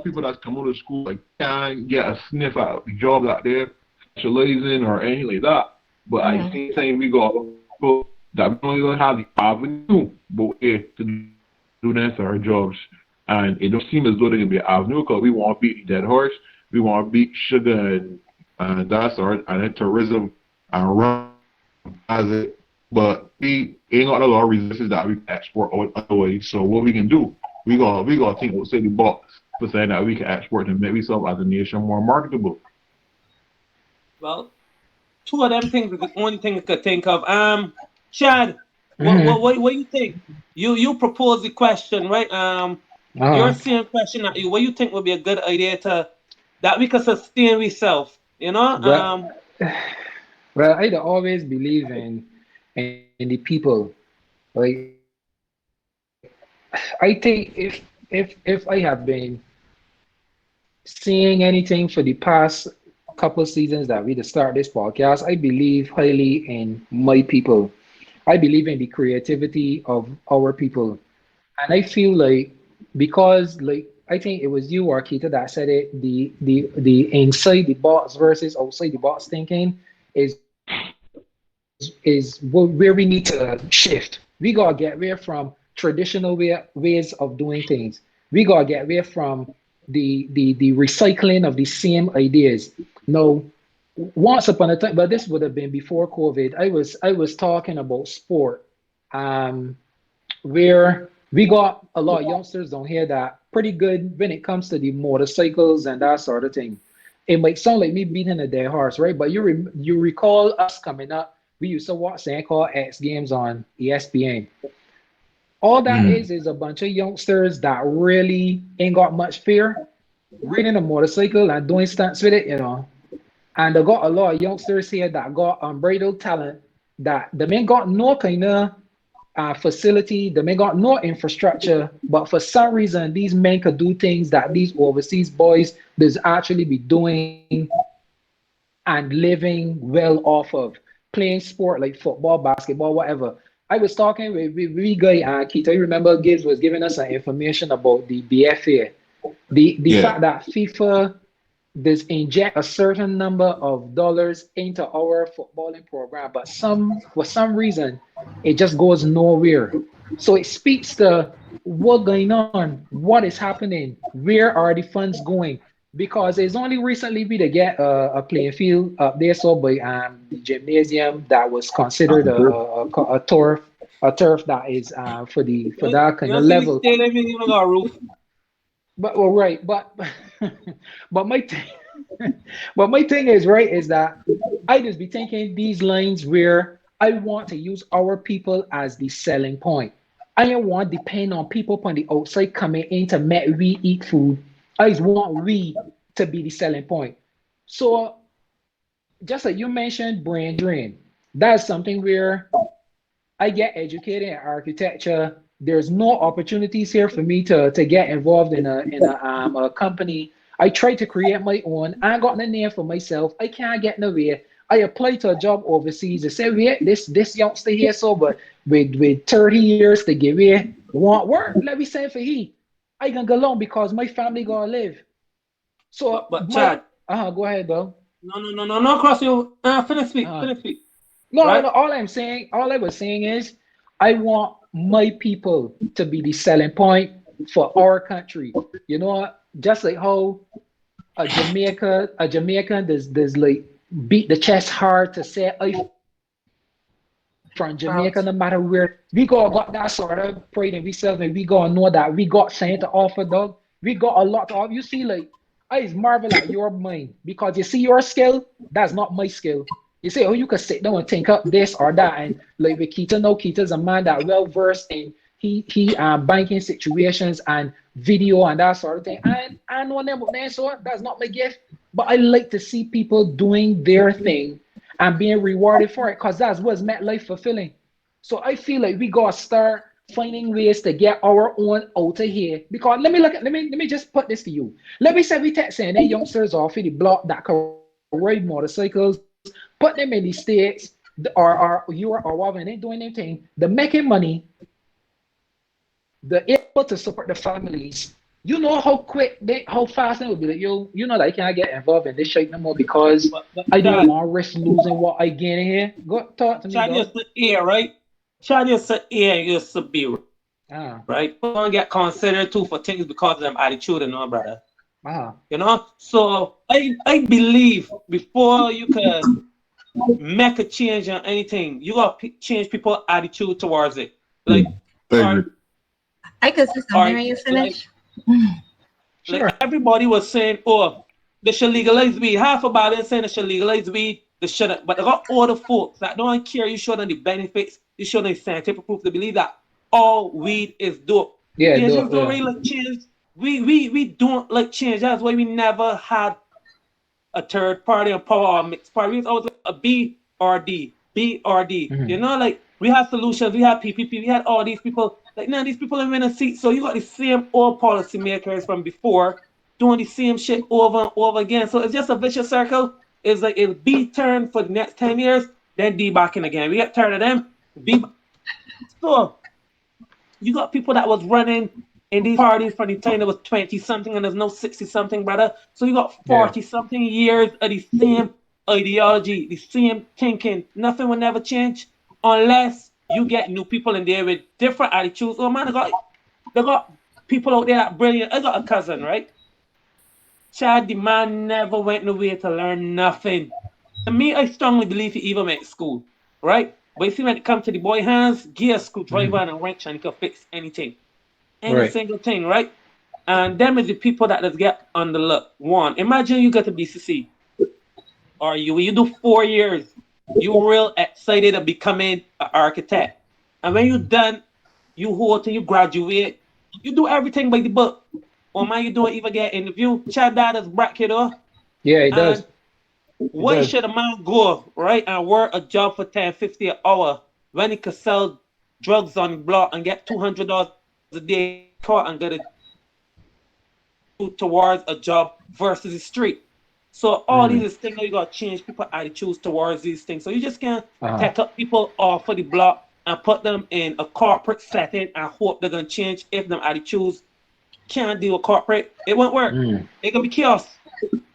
people that come out of school like can't get a sniff at the job that they're specializing or anything like that. But at the same time, we got people that we don't even have the avenue but to do necessary jobs. And it don't seem as though they can be an avenue because we want to beat the dead horse. We want to beat sugar and that's our and tourism and run as it. But we ain't got a lot of resources that we can export other ways. So what we can do, we gotta think outside the box for saying that we can export and make ourselves as a nation more marketable. Well, two of them things is the only thing I could think of. Chad, what do you think? You propose the question, right? Your same question at you. What do you think would be a good idea that we could sustain ourselves? Well, I always believe in the people. Like, I think if I have been seeing anything for the past couple of seasons that we just start this podcast, I believe highly in my people. I believe in the creativity of our people, and I feel like because I think it was you, Arkita, that said it. The inside the box versus outside the box thinking is where we need to shift. We gotta get away from traditional ways of doing things. We gotta get away from the recycling of the same ideas. Now, once upon a time, but this would have been before COVID. I was talking about sport, where we got a lot of youngsters down here that pretty good when it comes to the motorcycles and that sort of thing. It might sound like me beating a dead horse, right? But you recall us coming up, we used to watch something called X Games on ESPN. All that is a bunch of youngsters that really ain't got much fear, riding a motorcycle and doing stunts with it, And they got a lot of youngsters here that got unbridled talent that they ain't got no kind of facility. They may got no infrastructure, but for some reason, these men could do things that these overseas boys does actually be doing and living well off of playing sport like football, basketball, whatever. I was talking with guy Keith. I remember Gibbs was giving us some information about the BFA, the Yeah. fact that FIFA does inject a certain number of dollars into our footballing program, but for some reason it just goes nowhere. So it speaks to what's going on, what is happening, where are the funds going? Because it's only recently we to get a playing field up there, so by the gymnasium that was considered a turf that is for that kind of level. Stadium ain't even got a roof. But well, right, but but my thing, but my thing is right is that I just be thinking these lines where I want to use our people as the selling point. I don't want to depend on people on the outside coming in to make we eat food. I just want we to be the selling point. So just like you mentioned, brain drain. That's something where I get educated in architecture. There's no opportunities here for me to get involved in a company. I try to create my own. I ain't got no name for myself. I can't get nowhere. I applied to a job overseas. They said, "Wait, this youngster here, so but with 30 years to give it, want work? Let me say for he. I can go along because my family gonna live." So, But Chad, go ahead, though. no, cross you. Finish speak. No, right? no. All I was saying is, I want my people to be the selling point for our country. You know, just like how a Jamaican does like beat the chest hard to say I from Jamaica, no matter where we got that sort of pride in ourselves, and we gotta know that we got something to offer, dog. We got a lot to offer. You see, like I just marvel at your mind because you see your skill, that's not my skill. You say, oh, you could sit down and think up this or that, and like with Keita, no, Keita's a man that well versed in he banking situations and video and that sort of thing. And I know them, but then so that's not my gift. But I like to see people doing their thing and being rewarded for it because that's what's made life fulfilling. So I feel like we gotta start finding ways to get our own out of here. Because let me just put this to you. Let me say we take saying that youngsters off of the block that can ride motorcycles, put them in the states or Europe or whatever, and they doing their thing. They're making money. They're able to support the families. You know how fast they will be like, you know, like, can I get involved in this shit no more because I don't want to risk losing what I gain here. Go talk to me. Chad used to air, right? Chad used to air, used to be, right? Don't get considered too for things because of them attitude and all, brother. You know? So I believe before you can make a change on anything, you got to change people's attitude towards it. Like, I could say something when you finish. Like everybody was saying, oh, they should legalize weed. Half about it saying they should legalize weed. They shouldn't. But they got all the folks that don't care. You show them the benefits. You show them scientific proof. They believe that all weed is dope. Yeah, dope, don't really like change. We don't like change. That's why we never had a third party or power or mixed party. We always like a B or D. Mm-hmm. You know, like we had solutions. We had PPP. We had all these people. Like now, these people are in a seat. So you got the same old policymakers from before doing the same shit over and over again. So it's just a vicious circle. It's like it'll be turned for the next 10 years, then D back in again. We get tired of them. So you got people that was running in these parties from the time that was 20 something and there's no 60 something, brother. So you got 40 something years of the same ideology, the same thinking. Nothing will never change unless you get new people in there with different attitudes. Oh man, they got people out there that brilliant. I got a cousin, right? Chad, the man never went nowhere to learn nothing. To me, I strongly believe he even went to school, right? But you see, when it comes to the boy hands, gear, screwdriver, and a wrench, and he can fix anything. Any single thing, right? And them is the people that just get on the luck. One, imagine you get to BCC. Or you do 4 years. You're real excited of becoming an architect. And when you're done, you hold till you graduate. You do everything by the book. Or man, you don't even get an interview. Chad Dada's bracket off. Yeah, he does. Why should a man go, right, and work a job for $10.50 an hour when he could sell drugs on the block and get $200 a day and get it towards a job versus the street. So all these things you gotta change people attitudes towards these things. So you just can't take up people off of the block and put them in a corporate setting and hope they're gonna change. If them attitudes can't deal with corporate, it won't work. It gonna be chaos.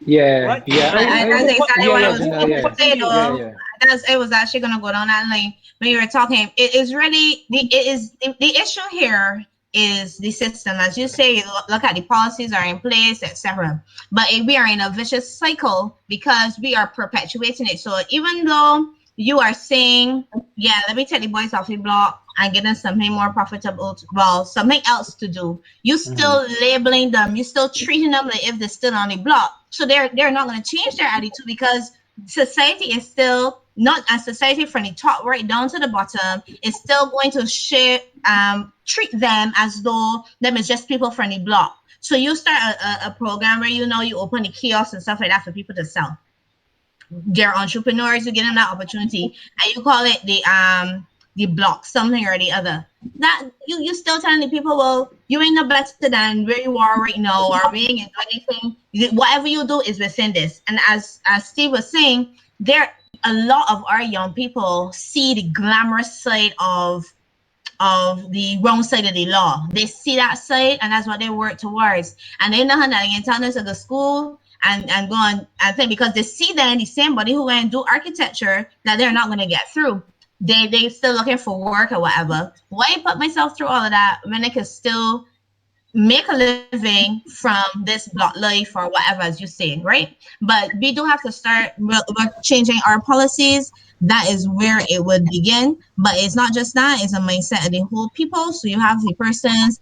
Yeah, Right? yeah. That's exactly what I was yeah, going to say, though. It was actually going to go down that lane when you were talking. It is really the issue here is the system, as you say. Look at the policies are in place, etc. But we are in a vicious cycle because we are perpetuating it. So even though you are saying, yeah, let me take the boys off the block and get them something more profitable, something else to do, you still labeling them, you still treating them like if they're still on the block. So they're not going to change their attitude because society is still not a society from the top right down to the bottom. Is still going to treat them as though them is just people from the block. So you start a program where you open the kiosks and stuff like that for people to sell. They're entrepreneurs, you give them that opportunity, and you call it the block something or the other. That you still telling the people, well, you ain't no better than where you are right now, or we ain't do anything. Whatever you do is within this. And as Steve was saying, a lot of our young people see the glamorous side of the wrong side of the law. They see that side, and that's what they work towards. And they know how they can tell them to the school and go on and think, because they see then the same body who went and do architecture that they're not going to get through. They still looking for work or whatever. Why put myself through all of that when I can still make a living from this block life or whatever, as you say, right? But we do have to start we're changing our policies. That is where it would begin. But it's not just that, it's a mindset of the whole people. So you have the persons,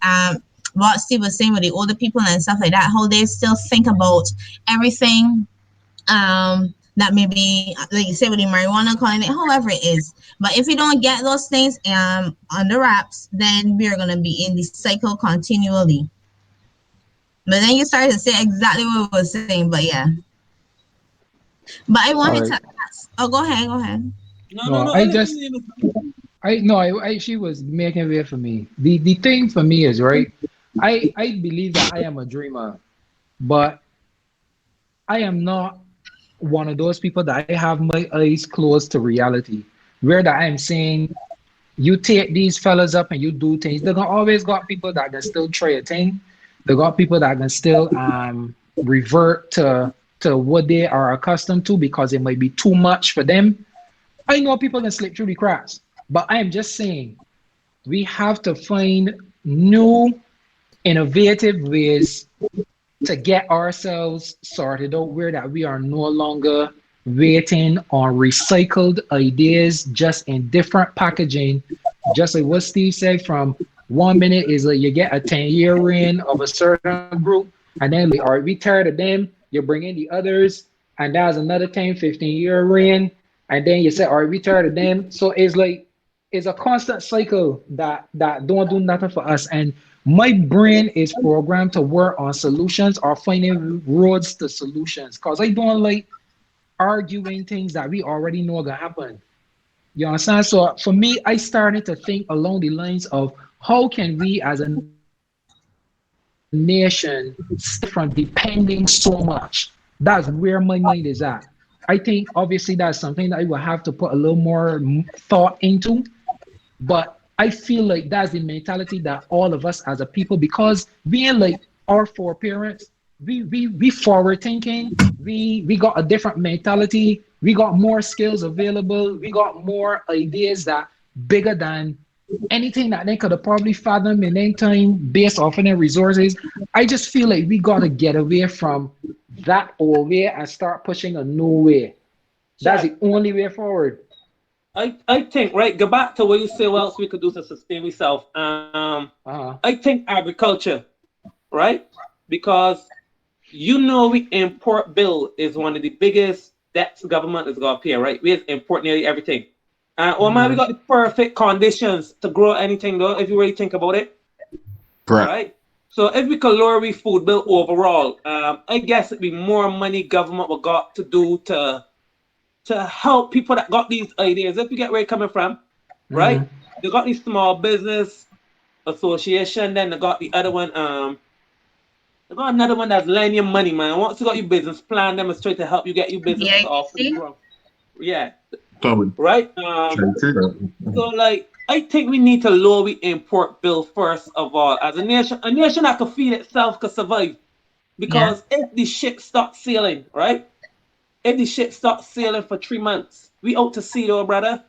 what Steve was saying with the older people and stuff like that, how they still think about everything that may be, like you say, with the marijuana, calling it however it is. But if you don't get those things under wraps, then we're going to be in this cycle continually. But then you started to say exactly what I was saying, but yeah. But I wanted to ask. Oh, go ahead. No, she was making way for me. The thing for me is, right, I believe that I am a dreamer, but I am not one of those people that I have my eyes closed to reality, where that I'm saying, you take these fellas up and you do things. They're gonna always got people that can still try a thing. They got people that can still revert to what they are accustomed to because it might be too much for them. I know people can slip through the cracks, but I am just saying we have to find new, innovative ways to get ourselves sorted out, where that we are no longer waiting on recycled ideas just in different packaging. Just like what Steve said, from 1 minute is like you get a 10-year reign of a certain group, and then like, all right, we tired of them, you bring in the others, and that's another 10, 15-year reign, and then you say, all right, we tired of them. So it's like, it's a constant cycle that don't do nothing for us. And my brain is programmed to work on solutions or finding roads to solutions, because I don't like arguing things that we already know are gonna happen. You understand? So for me, I started to think along the lines of how can we as a nation stay from depending so much. That's where my mind is at. I think obviously that's something that I will have to put a little more thought into, but I feel like that's the mentality that all of us as a people, because being like our foreparents, we forward thinking, we got a different mentality, we got more skills available, we got more ideas that bigger than anything that they could have probably fathomed in any time based off of their resources. I just feel like we got to get away from that old way and start pushing a new way. That's the only way forward. I think, right, go back to what you say, what else we could do to sustain ourselves. I think agriculture, right? Because we import bill is one of the biggest debts the government is going to pay, right? We import nearly everything. Man, we got the perfect conditions to grow anything, though, if you really think about it. Correct. Right? So if we could lower the food bill overall, I guess it'd be more money government will got to do to help people that got these ideas. If you get where you're coming from, right? they got the small business association, then they got the other one, they got another one that's lending you money, man. Once you got your business plan, demonstrate to help you get your business Yeah, off the see? ground. Yeah, Totally. right? True. So like I think we need to lower the import bill first of all. As a nation that can feed itself can survive. Because if the ship stops sailing, right? If the ship stops sailing for 3 months, we out to sea though, brother.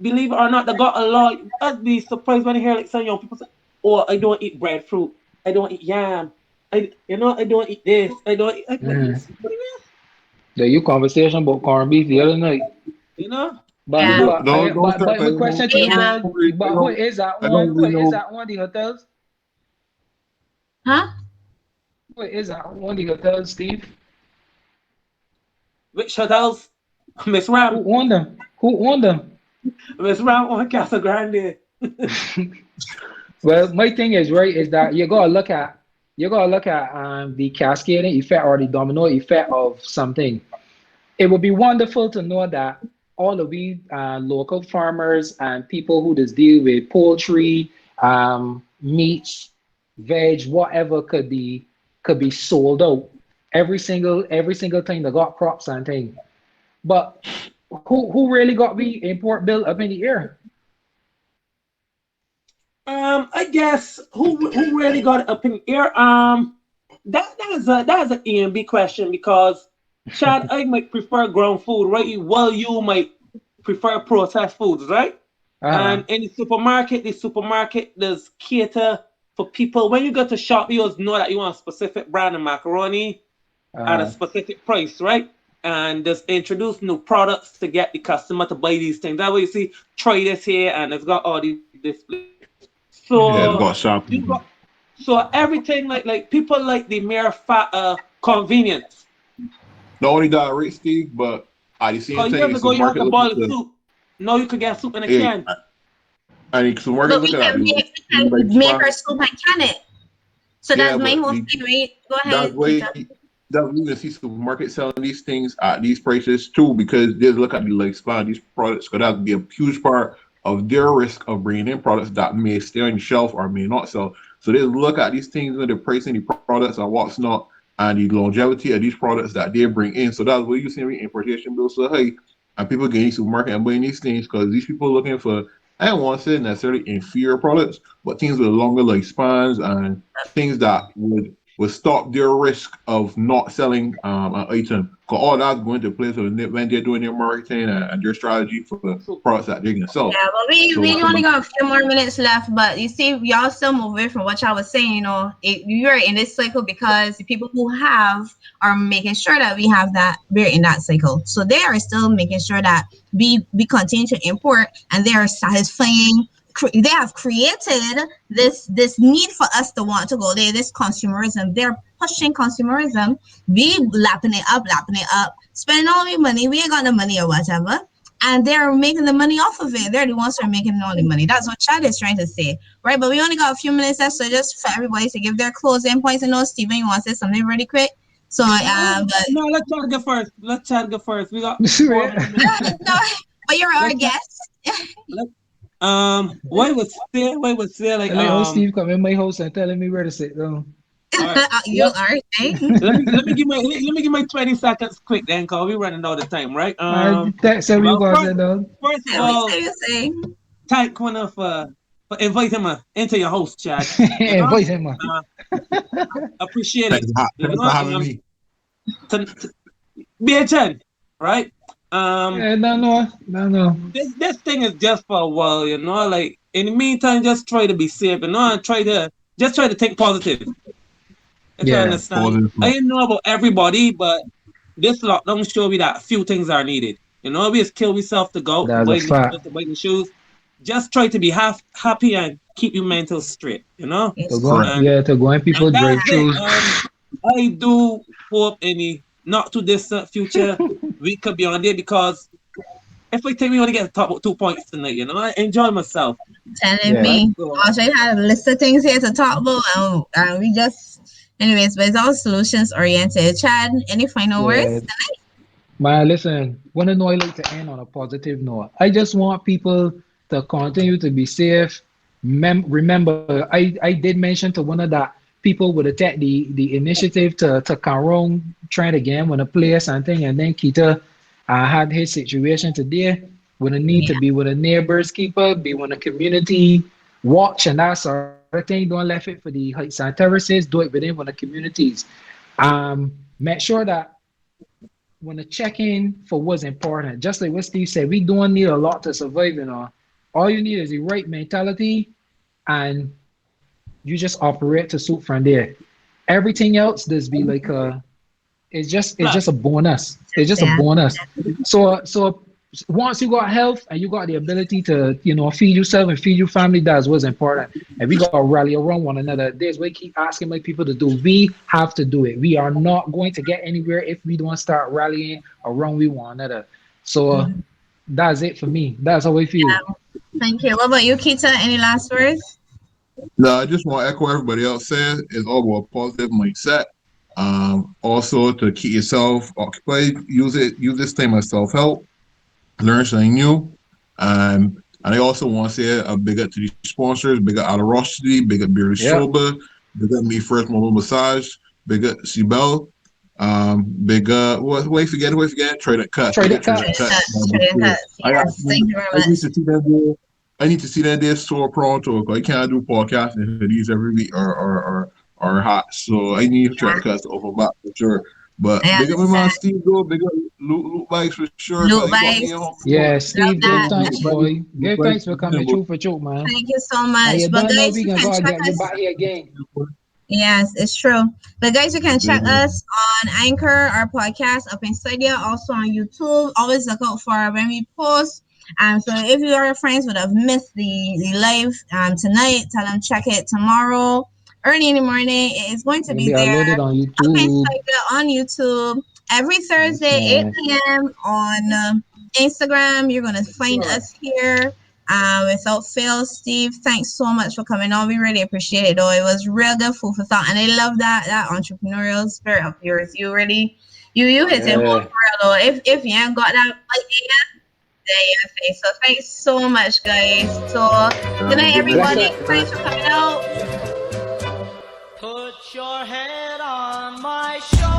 Believe it or not, they got a lot. I'd be surprised when I hear like some young people say, "Oh, I don't eat breadfruit. I don't eat yam. I don't eat this. I don't eat." What is this? The conversation about corned beef the other night. You know? Yeah. Don't start my question to you, Yeah. but who is that one? Who is that one? The hotels? Huh? Who is that one? The hotels, Steve? Which hotels? Miss Who Ram. owned them? Who owned them? Miss Ram on Casa Grande. Well, my thing is right is that you gotta look at the cascading effect or the domino effect of something. It would be wonderful to know that all of we local farmers and people who just deal with poultry, meats, veg, whatever could be sold out. Every single thing that got crops and thing. But who really got the import bill up in the air? I guess who really got it up in the air? That is an A and B question because Chad, I might prefer grown food, right? While you might prefer processed foods, right? And in the supermarket does cater for people. When you go to shop, you always know that you want a specific brand of macaroni at a specific price, right? And just introduce new products to get the customer to buy these things. That way you see, try this here, and it's got all these displays. So Yeah, it's got shopping. So everything like people like the mere convenience. Not only that rate, Steve, but at the same time, Years ago you had to boil soup. Now you could get soup in a can. And supermarket But we look at can make our soup and can it. So that's my whole thing, right? Go ahead. That we can see supermarkets selling these things at these prices too, because they look at the lifespan of these products, because that would be a huge part of their risk of bringing in products that may stay on the shelf or may not sell. So they look at these things and the pricing the products and what's not, and the longevity of these products that they bring in. So that's where you see the importation bill so high, and people getting supermarket and buying these things because these people are looking for, I don't want to say necessarily inferior products, but things with longer lifespans and things that would stop their risk of not selling an item. Because all that's going to play when they're doing their marketing and their strategy for the products that they're going to sell. Yeah, well, we only got a few more minutes left, but you see, y'all still move away from what y'all was saying. You know, you're in this cycle because the people who have are making sure that we have that, we're in that cycle. So they are still making sure that we continue to import, and they are satisfying. They have created this need for us to want to go there. This consumerism, they're pushing consumerism. We lapping it up, spending all the money. We ain't got the money or whatever, and they're making the money off of it. They're the ones who are making all the money. That's what Chad is trying to say, right? But we only got a few minutes left, so just for everybody to give their closing points. And know, Stephen, you want to say something really quick? So, no, let's Chad go first. We got 4 minutes. No, but you're our guest. What was say like Steve come in my house and telling me where to sit down. Right. You are let me give my 20 seconds quick then, cause we running out of time, right? First of all, thank Quinn for inviting me into your house, Chad. Invite him. Appreciate it. Thanks for having me. BHN, right? No. This thing is just for a while, you know. Like in the meantime, just try to be safe, you know, and try to think positive. Yeah, understand. I didn't know about everybody, but this lockdown show me that a few things are needed. You know, we just kill ourselves to go buy the shoes. Just try to be happy and keep your mental straight. You know. To go and people drive through. I do hope any not too distant future we could be on there, because if I think we want to get to talk about 2 points tonight, you know, I enjoy myself. Telling me, I had a list of things here to talk about, and we just, anyways, but it's all solutions oriented. Chad, any final words tonight? Man, listen, want to know I like to end on a positive note. I just want people to continue to be safe. Remember, I did mention to one of the people would take the initiative to Karong trend again when a place and thing, and then Kita had his situation today with a need to be with a neighbors keeper, be with a community watch and that sort of thing. Don't let it for the heights and terraces, do it within the communities. Make sure that when the check-in for what's important, just like what Steve said, we don't need a lot to survive, you know. All you need is the right mentality, and you just operate to suit from there. Everything else does be like it's just a bonus. It's just a bonus. So once you got health and you got the ability to, you know, feed yourself and feed your family, that's what's important. And we got to rally around one another. There's what I keep asking my people to do. We have to do it. We are not going to get anywhere if we don't start rallying around one another. So that's it for me. That's how I feel. Yeah. Thank you. What about you, Kita? Any last words? No, I just want to echo everybody else said. It's all about positive mindset. Also to keep yourself occupied. Use this time as self-help. Learn something new. And I also want to say a big up to the sponsors, big up Alorosity, big up Beerly Sober, big up Me First Mobile Massage, big up Sibel, big up what forget, Trident Cuts. Trident Cuts. Yes, thank you very much. I need to see that there so pronto. I can't do podcasting for these every week or hot. So I need Trident Cuts to open back for sure. But big up my man Steve though, big up Loot Bikes for sure. Loot Bikes. Yeah, Steve, give thanks, boy. Give thanks for coming through for Choke, man. Thank you so much. But guys, you can check us. Back here again. Yes, it's true. But guys, you can check us on Anchor, our podcast up in Stadia, also on YouTube. Always look out for when we post. So if your friends would have missed the live tonight, tell them check it tomorrow. Early in the morning, it is going to be there on YouTube. On YouTube every Thursday, 8 p.m. on Instagram. You're going to find us here without fail. Steve, thanks so much for coming on. We really appreciate it, though. It was real good food for thought, and I love that entrepreneurial spirit of yours. You really, you hit it home for real, though. If you ain't got that idea, there. So thanks so much, guys. So good night, everybody. Thanks for coming out. Put your head on my shoulder.